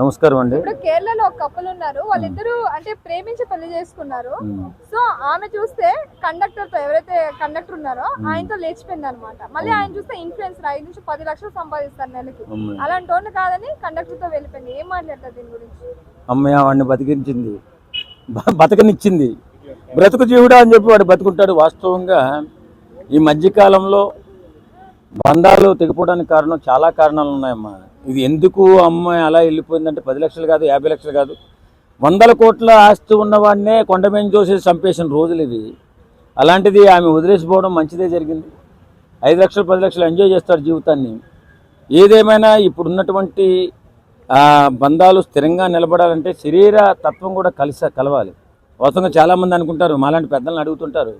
నమస్కారం అండి. ఇప్పుడు కేరళలో ఒక కపుల్ ఉన్నారు, వాళ్ళిద్దరూ అంటే ప్రేమించి పెళ్లి చేసుకున్నారు. సో ఆమె చూస్తే కండక్టర్ తో, ఎవరైతే కండక్టర్ ఉన్నారో ఆయనతో లేచిపోయింది అనమాట. మళ్ళీ ఆయన చూస్తే ఇన్ఫ్లుయెన్సర్ 5 నుంచి 10 లక్షలు సంపాదిస్తారు నెలకి. అలాంటి వాడిని కాదని కండక్టర్ తో వెళ్ళిపోయింది. ఏం మాట్లాడతారు దీని గురించి? అమ్మాయి వాడిని బతికించింది, బతకనిచ్చింది. బ్రతుకు జీవుడా అని చెప్పి వాడు బతుకుంటాడు. వాస్తవంగా ఈ మధ్యకాలంలో బంధాలు తెగిపోవడానికి కారణం చాలా కారణాలు ఉన్నాయమ్మా. ఇది ఎందుకు అమ్మాయి అలా వెళ్ళిపోయిందంటే 10 లక్షలు కాదు, 50 లక్షలు కాదు, 100 కోట్ల ఆస్తి ఉన్నవాడినే కొండమేం చూసేసి చంపేసిన రోజులు ఇవి. అలాంటిది ఆమె వదిలేసిపోవడం మంచిదే జరిగింది. 5 లక్షలు 10 లక్షలు ఎంజాయ్ చేస్తాడు జీవితాన్ని. ఏదేమైనా ఇప్పుడున్నటువంటి బంధాలు స్థిరంగా నిలబడాలంటే శరీర తత్వం కూడా కలవాలి. వాస్తవంగా చాలామంది అనుకుంటారు, మాలాంటి పెద్దలను అడుగుతుంటారు,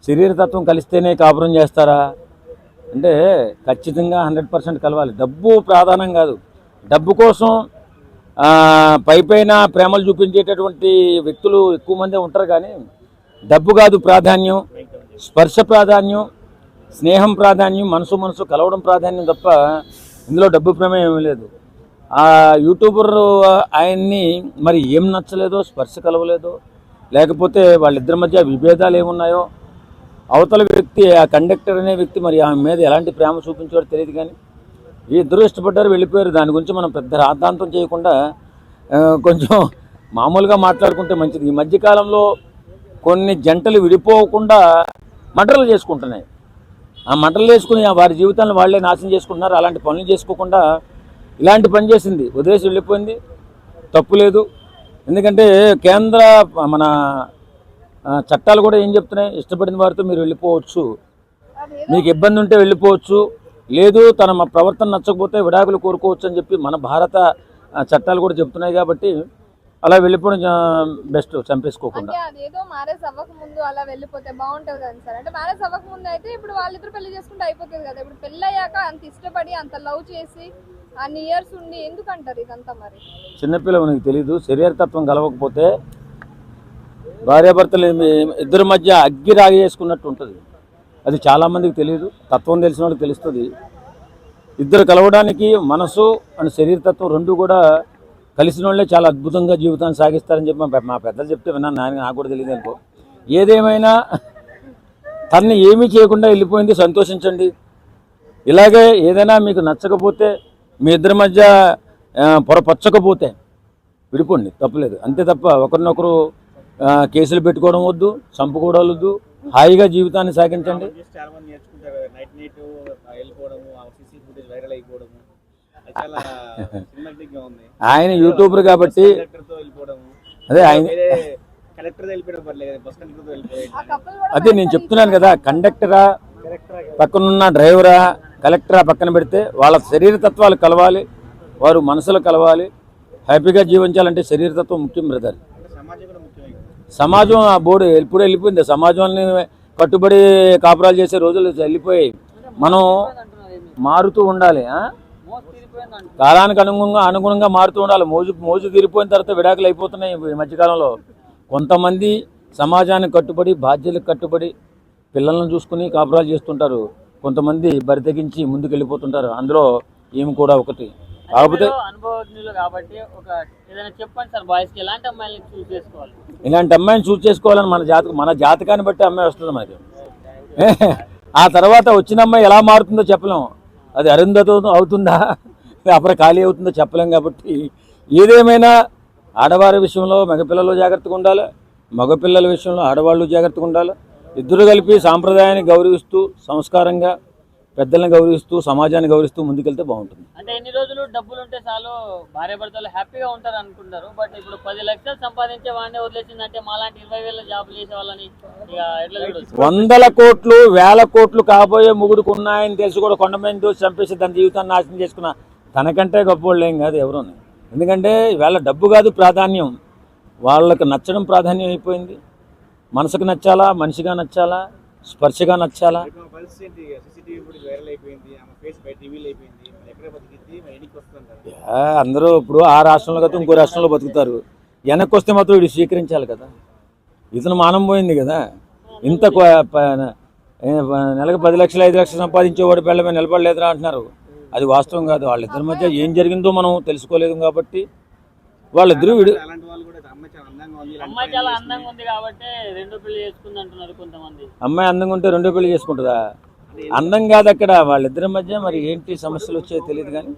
శరీర తత్వం కలిస్తేనే కాపురం చేస్తారా అంటే ఖచ్చితంగా 100% కలవాలి. డబ్బు ప్రాధాన్యం కాదు. డబ్బు కోసం పైపైన ప్రేమలు చూపించేటటువంటి వ్యక్తులు ఎక్కువ మందే ఉంటారు, కానీ డబ్బు కాదు ప్రాధాన్యం. స్పర్శ ప్రాధాన్యం, స్నేహం ప్రాధాన్యం, మనసు కలవడం ప్రాధాన్యం తప్ప ఇందులో డబ్బు ప్రమేయం ఏమీ లేదు. ఆ యూట్యూబర్ ఆయన్ని మరి ఏం నచ్చలేదో, స్పర్శ కలవలేదో, లేకపోతే వాళ్ళిద్దరి మధ్య విభేదాలు ఏమున్నాయో, అవతల వ్యక్తి ఆ కండక్టర్ అనే వ్యక్తి మరి ఆమె మీద ఎలాంటి ప్రేమ చూపించాడో తెలియదు, కానీ ఈ ఇద్దరు ఇష్టపడ్డారు, వెళ్ళిపోయారు. దాని గురించి మనం పెద్ద రాద్ధాంతం చేయకుండా కొంచెం మామూలుగా మాట్లాడుకుంటే మంచిది. ఈ మధ్యకాలంలో కొన్ని జంటలు విడిపోకుండా మటర్లు చేసుకుంటున్నాయి. ఆ మటర్లు చేసుకుని వారి జీవితాలను వాళ్ళే నాశనం చేసుకుంటున్నారు. అలాంటి పనులు చేసుకోకుండా ఇలాంటి పని చేసింది, వదిలేసి వెళ్ళిపోయింది, తప్పు లేదు. ఎందుకంటే కేంద్ర మన చట్టాలు కూడా ఏం చెప్తున్నాయి, ఇష్టపడిన వారితో మీరు వెళ్ళిపోవచ్చు, మీకు ఇబ్బంది ఉంటే వెళ్ళిపోవచ్చు, లేదు తన ప్రవర్తన నచ్చకపోతే విడాకులు కోరుకోవచ్చు అని చెప్పి మన భారత చట్టాలు కూడా చెప్తున్నాయి. కాబట్టి అలా వెళ్ళిపోవడం బెస్ట్, చంపేసుకోకుండా. అదేదో మ్యారేజ్ అవ్వక ముందు అలా వెళ్ళిపోతే బాగుంటుంది కదా సార్. అంటే మ్యారేజ్ అవ్వక ముందు అయితే ఇప్పుడు వాళ్ళిద్దరు పెళ్లి చేసుకుంటే అయిపోతుంది కదా. ఇప్పుడు పెళ్లి అయ్యాక అంత ఇష్టపడి అంత లవ్ చేసి అన్ని ఇయర్స్ ఉండి ఎందుకంటారు ఇదంతా? మరి చిన్నపిల్లలు నీకు తెలీదు, శరీరతత్వం కలవకపోతే భార్యాభర్తలు ఇద్దరి మధ్య అగ్గి రాగి చేసుకున్నట్టు ఉంటుంది. అది చాలామందికి తెలియదు, తత్వం తెలిసిన వాళ్ళకి తెలుస్తుంది. ఇద్దరు కలవడానికి మనసు అండ్ శరీరతత్వం రెండు కూడా కలిసిన వాళ్ళే చాలా అద్భుతంగా జీవితాన్ని సాగిస్తారని చెప్పి మా పెద్దలు చెప్తే విన్నాను. నాకు కూడా తెలియదు అనుకో. ఏదేమైనా తనని ఏమీ చేయకుండా వెళ్ళిపోయింది, సంతోషించండి. ఇలాగే ఏదైనా మీకు నచ్చకపోతే, మీ ఇద్దరి మధ్య పొరపచ్చకపోతే విడిపోండి, తప్పులేదు. అంతే తప్ప ఒకరినొకరు కేసులు పెట్టుకోవడం వద్దు, చంపుకోవడం వద్దు, హాయిగా జీవితాన్ని సాగించండి. ఆయన యూట్యూబర్ కాబట్టి అదే ఆయన అదే నేను చెప్తున్నాను కదా, కండక్టరా పక్కనున్న డ్రైవరా కలెక్టరా పక్కన పెడితే వాళ్ళ శరీరతత్వాలు కలవాలి, వారు మనసులు కలవాలి. హ్యాపీగా జీవించాలంటే శరీరతత్వం ముఖ్యం బ్రదర్. సమాజం ఆ బోర్డు ఎప్పుడు వెళ్ళిపోయింది. సమాజాన్ని కట్టుబడి కాపురాలు చేసే రోజులు వెళ్ళిపోయాయి. మనం మారుతూ ఉండాలి, కాలానికి అనుగుణంగా మారుతూ ఉండాలి. మోజు తీరిపోయిన తర్వాత విడాకులు అయిపోతున్నాయి ఈ మధ్యకాలంలో. కొంతమంది సమాజానికి కట్టుబడి, బాధ్యతలకు కట్టుబడి పిల్లలను చూసుకుని కాపురాలు చేస్తుంటారు. కొంతమంది బరితెగించి ముందుకు వెళ్ళిపోతుంటారు. అందులో ఈమె కూడా ఒకటి. కాకపోతే ఇలాంటి అమ్మాయిని చూస్ చేసుకోవాలని మన జాతకాన్ని బట్టి అమ్మాయి వస్తుంది మనకి. ఆ తర్వాత వచ్చిన అమ్మాయి ఎలా మారుతుందో చెప్పలేము. అది అరుంధతో అవుతుందా, అప్పుడు ఖాళీ అవుతుందో చెప్పలేం. కాబట్టి ఏదేమైనా ఆడవారి విషయంలో మగపిల్లలు జాగ్రత్తగా ఉండాలి, మగపిల్లల విషయంలో ఆడవాళ్ళు జాగ్రత్తగా ఉండాలి. ఇద్దరు కలిపి సాంప్రదాయాన్ని గౌరవిస్తూ, సంస్కారంగా పెద్దలను గౌరవిస్తూ, సమాజాన్ని గౌరవిస్తూ ముందుకెళ్తే బాగుంటుంది. అంటే ఎన్ని రోజులు డబ్బులు ఉంటే చాలు భార్య భర్తలు హ్యాపీగా ఉంటారు అనుకుంటారు. బట్ ఇప్పుడు 10 లక్షలు సంపాదించే వాడిని వదిలేసిందంటే మాలాంటి 20,000 జాబులు చేసే వాళ్ళని 100 కోట్లు 1000 కోట్లు కాబోయే ముగుడుకు ఉన్నాయని తెలిసి కూడా కొండమైన దోసి చంపేసి తన జీవితాన్ని నాశనం చేసుకున్న తనకంటే గొప్పవాళ్ళు ఏం కాదు ఎవరు. ఎందుకంటే వాళ్ళ డబ్బు కాదు ప్రాధాన్యం, వాళ్ళకి నచ్చడం ప్రాధాన్యం అయిపోయింది. మనసుకు నచ్చాలా, మనిషిగా నచ్చాలా, స్పర్శగా నచ్చాలా. అందరూ ఇప్పుడు ఆ రాష్ట్రంలో కదా ఇంకో రాష్ట్రంలో బతుకుతారు. వెనక్కి వస్తే మాత్రం వీడు స్వీకరించాలి కదా. ఇతను మానం పోయింది కదా. ఇంత నెలకు 10 లక్షలు 5 లక్షలు సంపాదించేవాడు పిల్లమే నిలబడలేదురా అంటున్నారు. అది వాస్తవం కాదు. వాళ్ళిద్దరి మధ్య ఏం జరిగిందో మనం తెలుసుకోలేదు కాబట్టి వాళ్ళిద్దరూ అలాంటి వాళ్ళు కూడా అమ్మాయి చాలా అందంగా ఉంది, ఇలాంటి అమ్మాయి చాలా అందంగా ఉంది కాబట్టి రెండో పెళ్లి చేసుకుంది అంటున్నారు కొంతమంది. అమ్మాయి అందంగా ఉంటే రెండో పెళ్లి చేసుకుంటుందా? అందం కాదు అక్కడ, వాళ్ళిద్దరి మధ్య మరి ఏంటి సమస్యలు వచ్చాయో తెలియదు కానీ